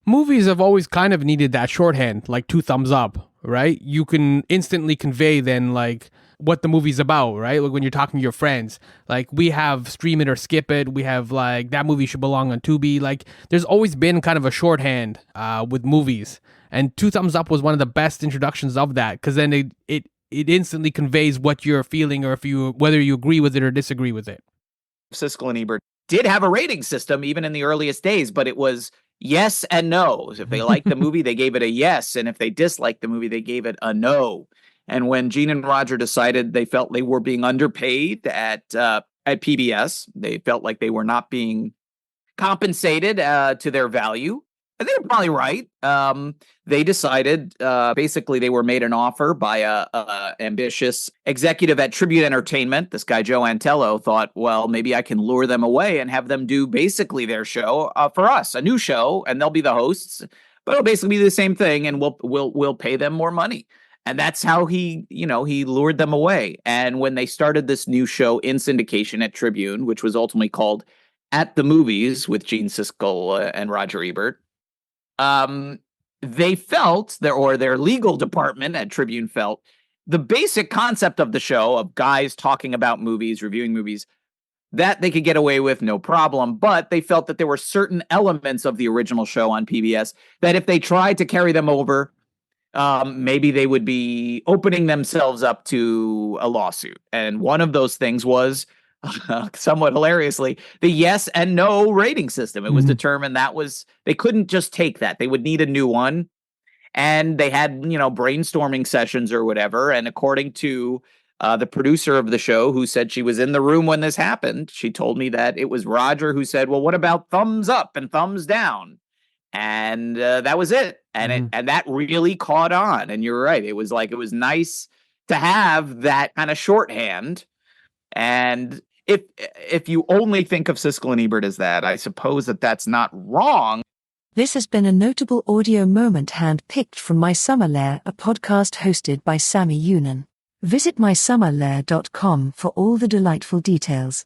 Movies have always kind of needed that shorthand, like two thumbs up, right? You can instantly convey then like what the movie's about, right? Like when you're talking to your friends, like we have stream it or skip it. We have like that movie should belong on Tubi. Like there's always been kind of a shorthand with movies, and two thumbs up was one of the best introductions of that because then it instantly conveys what you're feeling or whether you agree with it or disagree with it. Siskel and Ebert did have a rating system even in the earliest days, but it was yes and no. If they liked the movie, they gave it a yes. And if they disliked the movie, they gave it a no. And when Gene and Roger decided they felt they were being underpaid at PBS, they felt like they were not being compensated to their value. And they were probably right. They decided, basically, they were made an offer by a ambitious executive at Tribune Entertainment. This guy, Joe Antello, thought, well, maybe I can lure them away and have them do basically their show for us, a new show, and they'll be the hosts. But it'll basically be the same thing, and we'll pay them more money. And that's how he lured them away. And when they started this new show in syndication at Tribune, which was ultimately called At the Movies with Gene Siskel and Roger Ebert, they felt their legal department at Tribune felt the basic concept of the show of guys talking about movies, reviewing movies, that they could get away with no problem. But they felt that there were certain elements of the original show on PBS that if they tried to carry them over, maybe they would be opening themselves up to a lawsuit. And one of those things was, somewhat hilariously, the yes and no rating system. It was determined they couldn't just take that. They would need a new one. And they had, brainstorming sessions or whatever. And according to the producer of the show, who said she was in the room when this happened, she told me that it was Roger who said, well, what about thumbs up and thumbs down? And that was it. And and that really caught on. And you're right. It was nice to have that kind of shorthand. And if you only think of Siskel and Ebert as that, I suppose that's not wrong. This has been a notable audio moment hand-picked from My Summer Lair, a podcast hosted by Sammy Younan. Visit mysummerlair.com for all the delightful details.